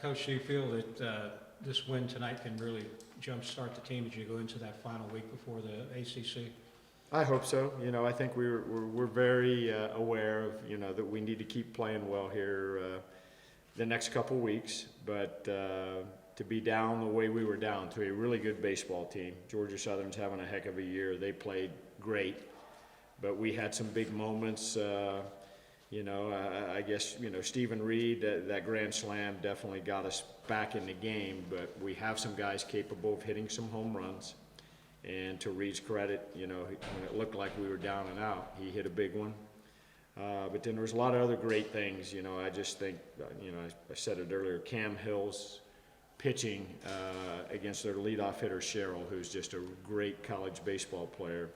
Coach, do you feel that this win tonight can really jumpstart the team as you go into that final week before the ACC? I hope so. I think we're very aware of, that we need to keep playing well here the next couple weeks. But to be down the way we were down to a really good baseball team, Georgia Southern's having a heck of a year. They played great, but we had some big moments. I guess, Stephen Reid, that grand slam definitely got us back in the game, but we have some guys capable of hitting some home runs. And to Reid's credit, when it looked like we were down and out, he hit a big one. But then there was a lot of other great things. I just think, I said it earlier, Cam Hill's pitching against their leadoff hitter, Sherrill, who's just a great college baseball player.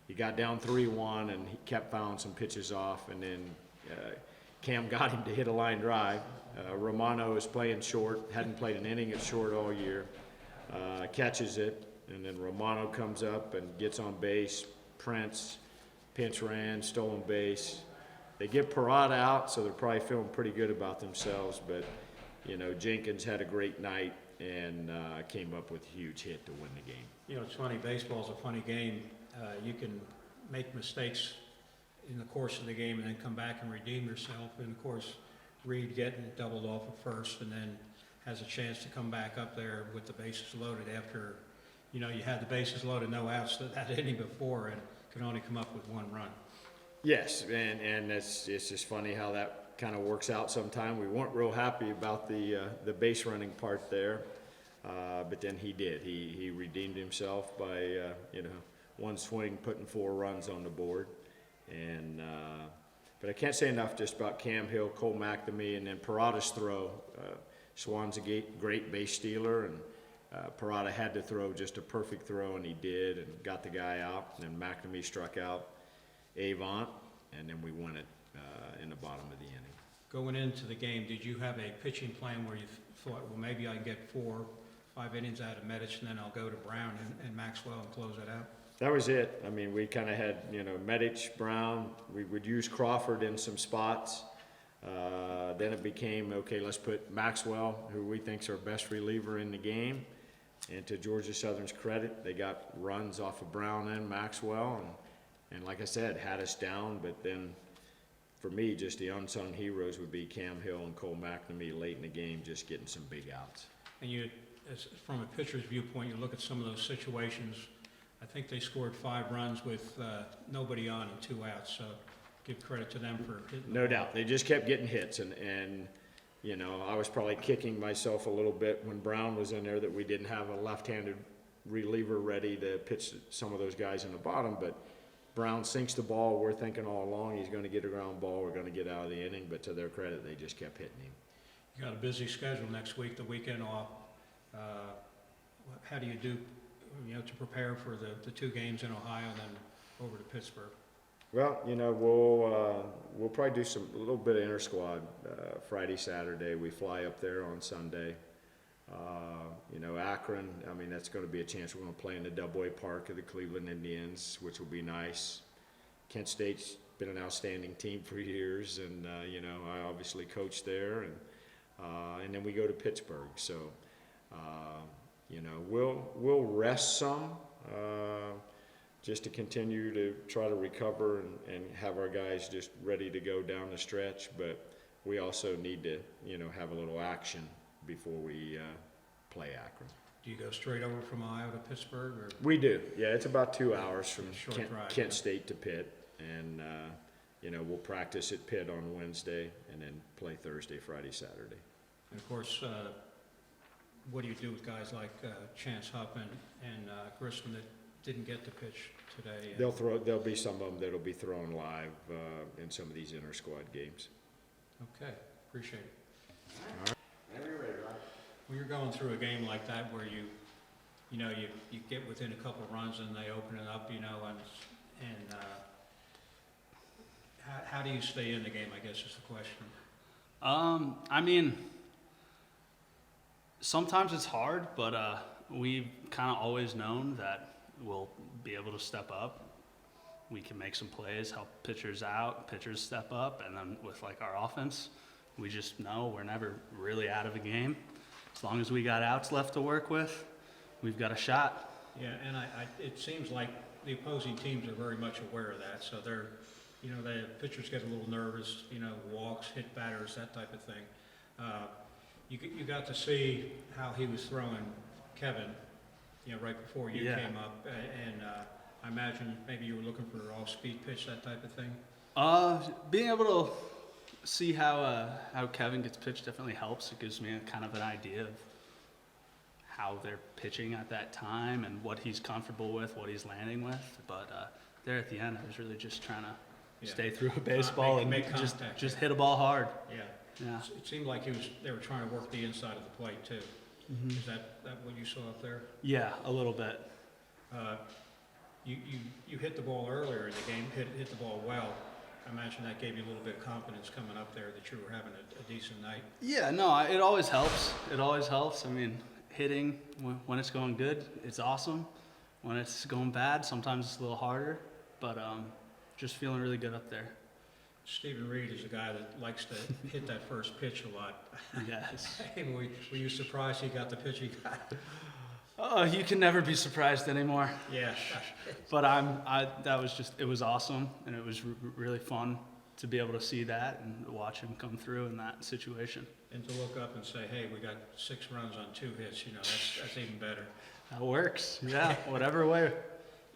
He got down 3-1 and he kept fouling some pitches off, and then Cam got him to hit a line drive. Romano is playing short, hadn't played an inning at short all year, catches it, and then Romano comes up and gets on base. Prince, pinch ran, stolen base. They get Parada out, so they're probably feeling pretty good about themselves, but Jenkins had a great night and came up with a huge hit to win the game. It's funny, baseball's a funny game. You can make mistakes in the course of the game and then come back and redeem yourself. And of course, Reid getting it doubled off at first and then has a chance to come back up there with the bases loaded after, you had the bases loaded, no outs that inning before, and could only come up with one run. Yes, and it's just funny how that kind of works out sometime. We weren't real happy about the base running part there, but then he did. He redeemed himself by, one swing, putting 4 runs on the board. And but I can't say enough just about Cam Hill, Cole McNamee, and then Parada's throw. Swan's a great base stealer, and Parada had to throw just a perfect throw, and he did, and got the guy out. And then McNamee struck out Avant, and then we won it in the bottom of the inning. Going into the game, did you have a pitching plan where you thought, well, maybe I can get 4-5 innings out of Medich, and then I'll go to Brown and Maxwell and close it out? That was it. I mean, we kind of had, Medich, Brown. We would use Crawford in some spots. Then it became, okay, let's put Maxwell, who we think is our best reliever in the game. And to Georgia Southern's credit, they got runs off of Brown and Maxwell. And like I said, had us down. But then, for me, just the unsung heroes would be Cam Hill and Cole McNamee late in the game, just getting some big outs. And from a pitcher's viewpoint, you look at some of those situations. I think they scored 5 runs with nobody on and 2 outs. So give credit to them for hitting. No doubt. They just kept getting hits. And I was probably kicking myself a little bit when Brown was in there that we didn't have a left-handed reliever ready to pitch some of those guys in the bottom. But Brown sinks the ball. We're thinking all along he's going to get a ground ball. We're going to get out of the inning. But to their credit, they just kept hitting him. You got a busy schedule next week, the weekend off. How do you do, to prepare for the 2 games in Ohio and then over to Pittsburgh? Well, we'll probably do a little bit of inter-squad Friday, Saturday. We fly up there on Sunday. Akron, that's going to be a chance. We're going to play in the Double-A Park of the Cleveland Indians, which will be nice. Kent State's been an outstanding team for years, and, I obviously coached there. And then we go to Pittsburgh. So, we'll rest some just to continue to try to recover and have our guys just ready to go down the stretch. But we also need to, have a little action before we play Akron. Do you go straight over from Ohio to Pittsburgh? Or? We do. Yeah, it's about 2 hours from drive, Kent State to Pitt. And, we'll practice at Pitt on Wednesday and then play Thursday, Friday, Saturday. And, of course, what do you do with guys like Chance Hupp and Grissom that didn't get to pitch today? There'll be some of them that'll be thrown live in some of these inter-squad games. Okay, appreciate it. All right. Whenever you're ready, Rod. When you're going through a game like that where you get within a couple of runs and they open it up, and how do you stay in the game, I guess is the question. Sometimes it's hard, but we've kind of always known that we'll be able to step up. We can make some plays, help pitchers out, pitchers step up, and then with our offense, we just know we're never really out of a game. As long as we got outs left to work with, we've got a shot. Yeah, and it seems like the opposing teams are very much aware of that, so they're, the pitchers get a little nervous, walks, hit batters, that type of thing. You got to see how he was throwing Kevin, right before you came up, and I imagine maybe you were looking for an off-speed pitch, that type of thing. Being able to see how Kevin gets pitched definitely helps. It gives me kind of an idea of how they're pitching at that time and what he's comfortable with, what he's landing with. But there at the end, I was really just trying to stay through a baseball and make contact, just hit a ball hard. Yeah. It seemed like they were trying to work the inside of the plate too. Is that what you saw up there? Yeah, a little bit. You hit the ball earlier in the game, hit the ball well. I imagine that gave you a little bit of confidence coming up there that you were having a decent night. Yeah, no, it always helps. It always helps. I mean, hitting, when it's going good, it's awesome. When it's going bad, sometimes it's a little harder. But just feeling really good up there. Stephen Reid is a guy that likes to hit that first pitch a lot. Yes. Were you surprised he got the pitch he got? Oh, you can never be surprised anymore. Yeah. But it was awesome, and it was really fun to be able to see that and watch him come through in that situation. And to look up and say, hey, we got 6 runs on 2 hits, that's even better. That works, yeah, whatever way.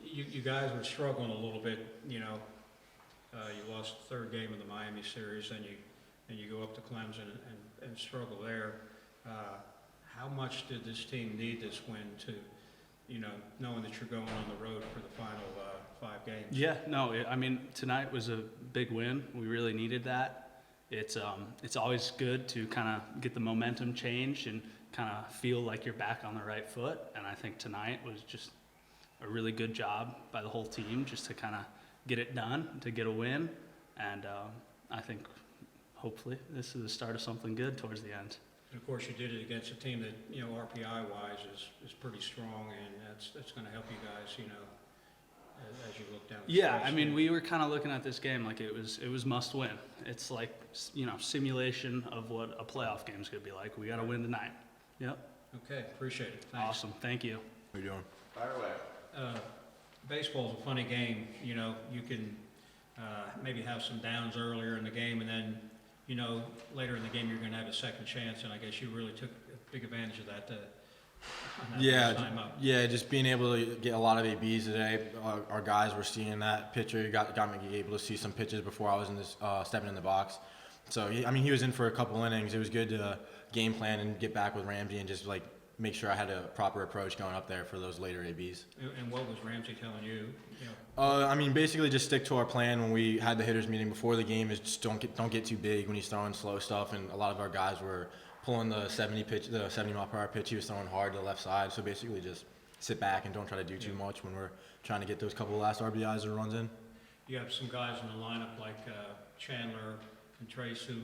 You guys were struggling a little bit, you lost the 3rd game of the Miami series, and you go up to Clemson and struggle there. How much did this team need this win to, knowing that you're going on the road for the final 5 games? Yeah, no, I mean, tonight was a big win. We really needed that. It's always good to kind of get the momentum changed and kind of feel like you're back on the right foot. And I think tonight was just a really good job by the whole team just to kind of get it done, to get a win. And I think hopefully this is the start of something good towards the end. And of course, you did it against a team that, RPI-wise is pretty strong, and that's going to help you guys, as you look down the Yeah, stretch. I mean, we were kind of looking at this game like it was must win. It's like, simulation of what a playoff game is going to be like. We got to win tonight. Yep. Okay, appreciate it. Thanks. Awesome. Thank you. How you doing? Fire away. Baseball's a funny game. You can maybe have some downs earlier in the game, and then, later in the game you're going to have a second chance, and I guess you really took a big advantage of that on that first time up. Yeah, just being able to get a lot of ABs today. Our guys were seeing that pitcher. Got me able to see some pitches before I was in this stepping in the box. So he was in for a couple innings. It was good to game plan and get back with Ramsey and just make sure I had a proper approach going up there for those later ABs. And what was Ramsey telling you? Basically just stick to our plan when we had the hitters meeting before the game. Is just don't get too big when he's throwing slow stuff. And a lot of our guys were pulling the 70 mile per hour pitch. He was throwing hard to the left side. So basically just sit back and don't try to do too much when we're trying to get those couple of last RBIs or runs in. You have some guys in the lineup like Chandler and Trace who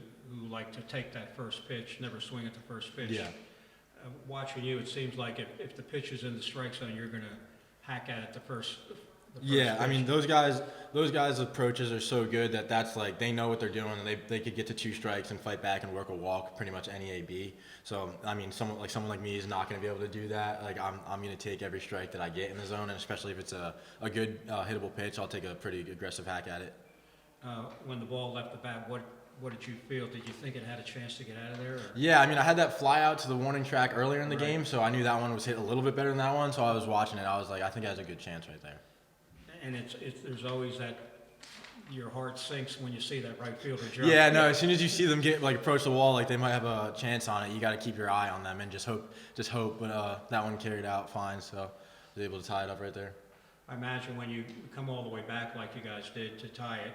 like to take that first pitch, never swing at the first pitch. Yeah. Watching you, it seems like if the pitch is in the strike zone, you're going to hack at it the first Yeah, pitch. I mean those guys' approaches are so good that's like they know what they're doing, and they could get to 2 strikes and fight back and work a walk pretty much any AB. So I mean someone like me is not going to be able to do that. Like I'm going to take every strike that I get in the zone, and especially if it's a good hittable pitch, I'll take a pretty aggressive hack at it. When the ball left the bat, what did you feel? Did you think it had a chance to get out of there? Or? Yeah, I mean I had that fly out to the warning track earlier in the Right. game, so I knew that one was hit a little bit better than that one. So I was watching it. I was like, I think it has a good chance right there. And there's always that, your heart sinks when you see that right fielder jump. Yeah, no. As soon as you see them get approach the wall, they might have a chance on it. You got to keep your eye on them and just hope. But that one carried out fine, so I was able to tie it up right there. I imagine when you come all the way back like you guys did to tie it,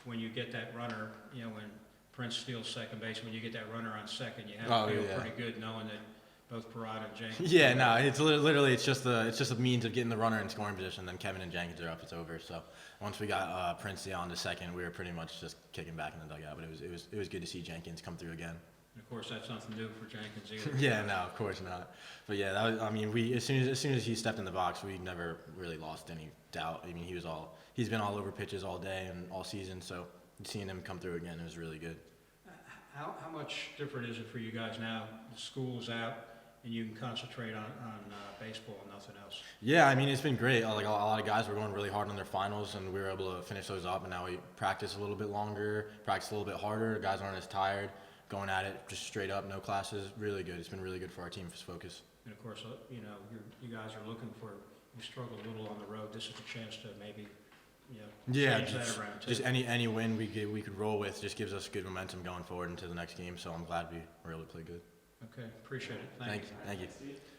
when you get that runner, when Prince steals second base, when you get that runner on second, you have to feel pretty good knowing that both Parada and Jenkins. Yeah, no. It's literally it's just a means of getting the runner in scoring position. Then Kevin and Jenkins are up. It's over. So once we got Prince on to second, we were pretty much just kicking back in the dugout. But it was good to see Jenkins come through again. And of course, that's nothing new for Jenkins either. Yeah, no, of course not. But yeah, that was, I mean, as soon as he stepped in the box, we never really lost any doubt. I mean, he's been all over pitches all day and all season. So seeing him come through again, it was really good. How much different is it for you guys now? The school's out and you can concentrate on baseball and nothing else? Yeah, I mean, it's been great. Like a lot of guys were going really hard on their finals, and we were able to finish those up. And now we practice a little bit longer, practice a little bit harder. Guys aren't as tired, going at it just straight up, no classes. Really good. It's been really good for our team's focus. And of course, you know, you guys are looking for, you struggle a little on the road. This is a chance to maybe, you know, Yeah, change that around too. just any win we could roll with just gives us good momentum going forward into the next game. So I'm glad we were able to play good. Okay, appreciate it. Thank you. Thank you.